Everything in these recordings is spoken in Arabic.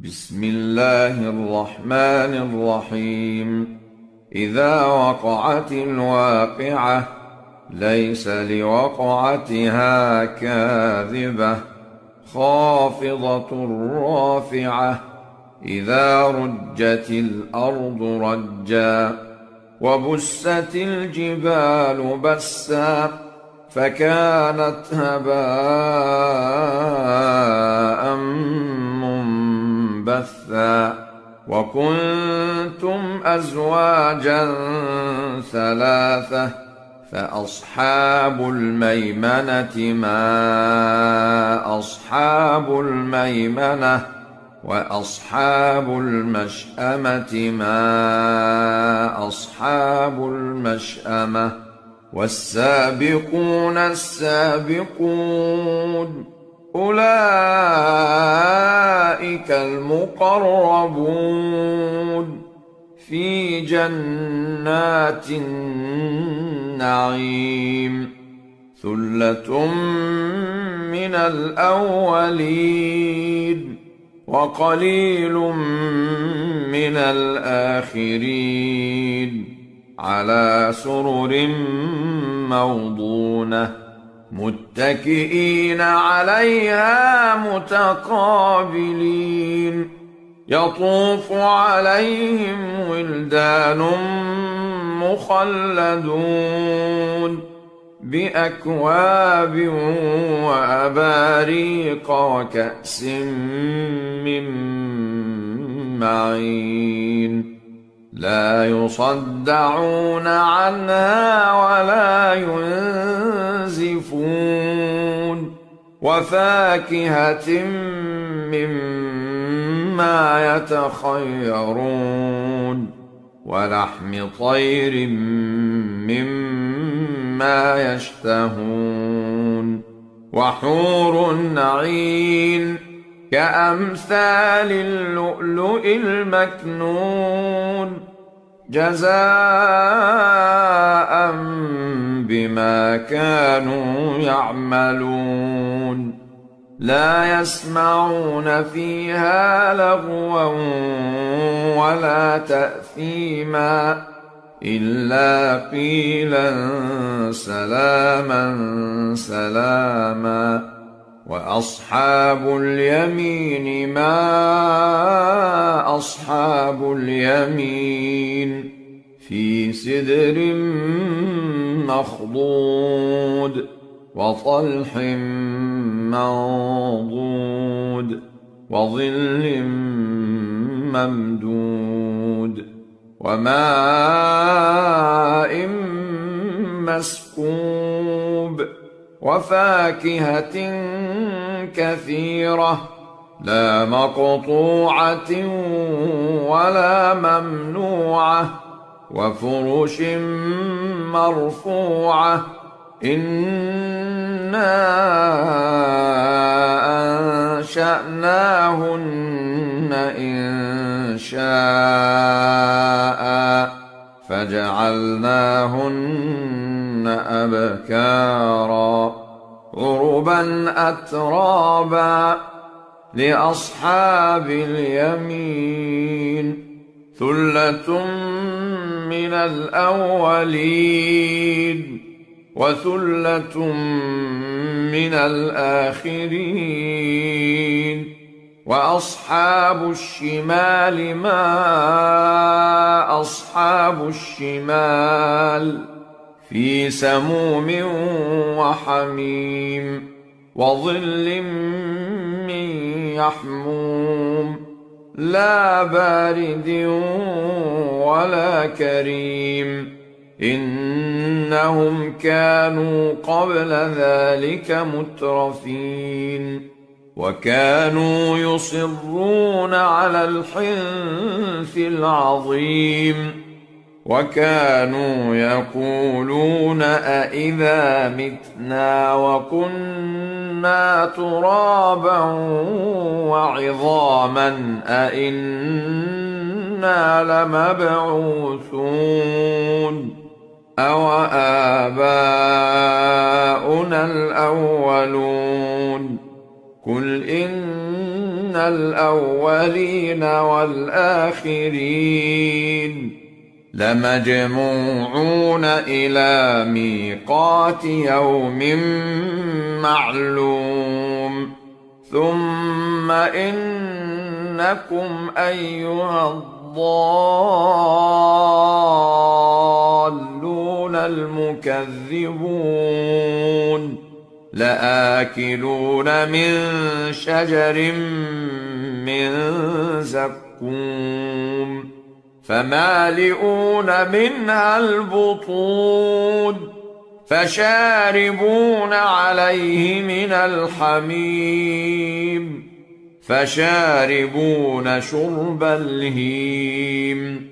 بسم الله الرحمن الرحيم. إذا وقعت الواقعة ليس لوقعتها كاذبة خافضة رافعة. إذا رجت الأرض رجا وبست الجبال بسا فكانت هباء منبثا. وكنتم أزواجا ثلاثة فأصحاب الميمنة ما أصحاب الميمنة وأصحاب المشأمة ما أصحاب المشأمة. والسابقون السابقون أولئك المقربون في جنات النعيم. ثلة من الأولين وقليل من الآخرين. على سرر موضونة متكئين عليها متقابلين. يطوف عليهم ولدان مخلدون بأكواب وأباريق وكأس من معين. لا يصدعون عنها ولا ينزفون. وفاكهة مما يتخيرون ولحم طير مما يشتهون. وحور عين كأمثال اللؤلؤ المكنون جزاء بما كانوا يعملون. لا يسمعون فيها لغوا ولا تأثيما إلا قيلا سلاما سلاما. وأصحاب اليمين ما أصحاب اليمين في سدر مخضود وطلح منضود وظل ممدود وماء مسكوب وفاكهة كثيرة لا مقطوعة ولا ممنوعة وفرش مرفوعة. إنا أنشأناهن إنشاء فجعلناهن أبكارا عربا أترابا لأصحاب اليمين. ثلة من الأولين وثلة من الآخرين. وأصحاب الشمال ما أصحاب الشمال في سموم وحميم وظل من يحموم لا بارد ولا كريم. إنهم كانوا قبل ذلك مترفين وكانوا يصرون على الحنث العظيم. وكانوا يقولون أإذا متنا وكنا ترابا وعظاما أإنا لمبعوثون أوآباؤنا الأولون. قل إن الأولين والآخرين لمجموعون إلى ميقات يوم معلوم ثم إنكم أيها الضالون المكذبون لآكلون من شجر من زقوم فمالئون منها البطون فشاربون عليه من الحميم فشاربون شرب الهيم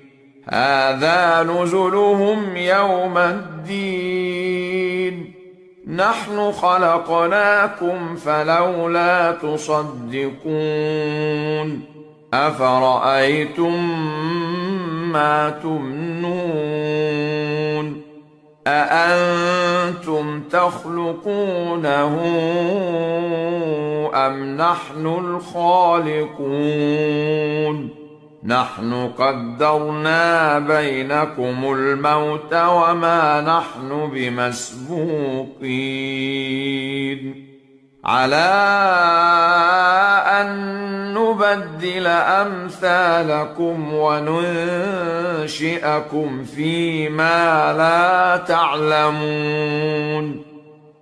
هذا نزلهم يوم الدين نحن خلقناكم فلولا تصدقون أفرأيتم ما تمنون أأنتم تخلقونه أم نحن الخالقون نحن قدرنا بينكم الموت وما نحن بمسبوقين على أن نبدل أمثالكم وننشئكم فيما لا تعلمون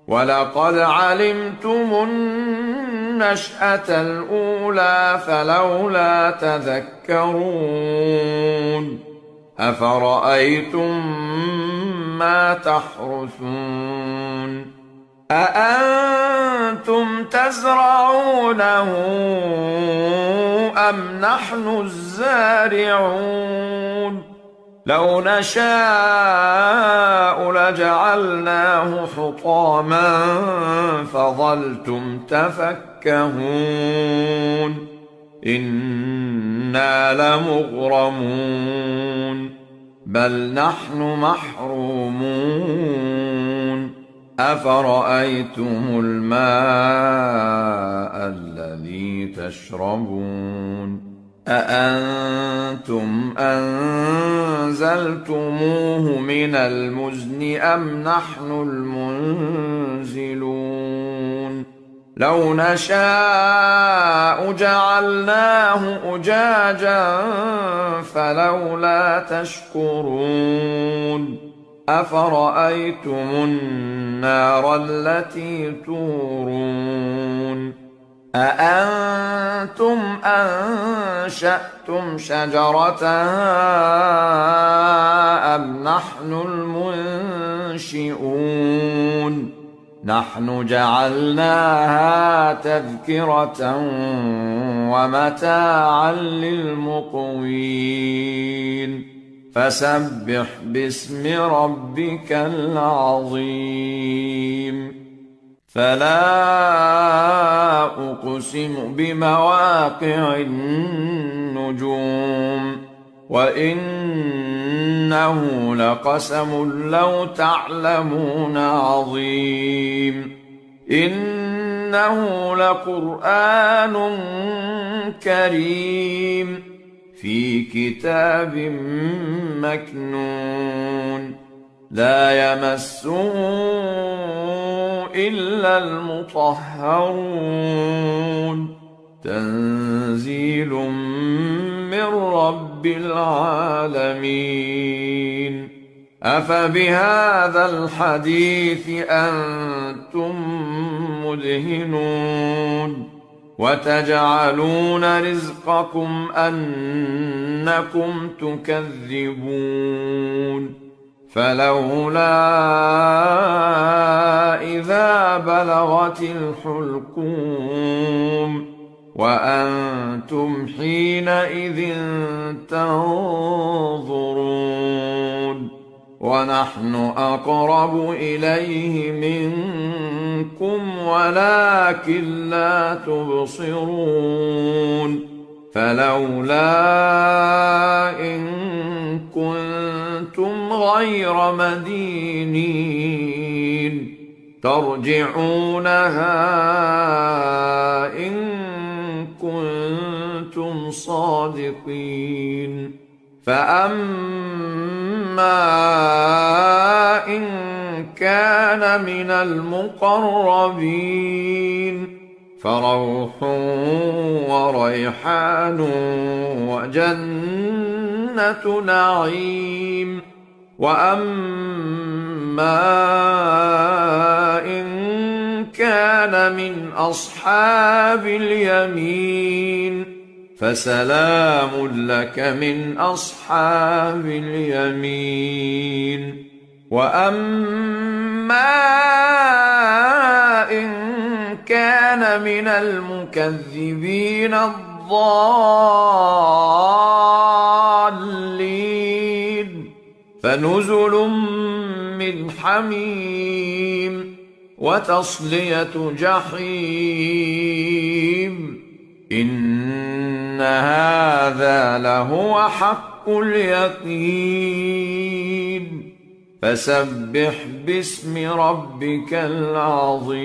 ولقد علمتم النشأة الأولى فلولا تذكرون أفرأيتم ما تحرثون أأنتم تزرعونه أم نحن الزارعون لو نشاء لجعلناه حطاما فظلتم تفكهون إنا لمغرمون بل نحن محرومون أفرأيتم الماء الذي تشربون أأنتم أنزلتموه من المزن أم نحن المنزلون لو نشاء جعلناه أجاجا فلولا تشكرون أفرأيتم النار التي تورون أأنتم أنشأتم شجرتها أم نحن المنشئون نحن جعلناها تذكرة ومتاعا للمقوين فسبح باسم ربك العظيم فلا أقسم بمواقع النجوم وإنه لقسم لو تعلمون عظيم إنه لقرآن كريم في كتاب مكنون لا يمسه إلا المطهرون تنزيل من رب العالمين أفبهذا الحديث أنتم مدهنون وتجعلون رزقكم أنكم تكذبون فلولا إذا بلغت الحلقوم وأنتم حينئذ تنظرون ونحن أقرب إليه منكم ولكن لا تبصرون فلولا إن كنتم غير مدينين ترجعونها إن كنتم صادقين فأما إن كان من المقربين فروح وريحان وجنة نعيم وأما إن كان من أصحاب اليمين فسلام لك من أصحاب اليمين وأما إن كان من المكذبين الضالين فنزل من حميم وتصلية جحيم إن هذا لهو حق اليقين فسبح باسم ربك العظيم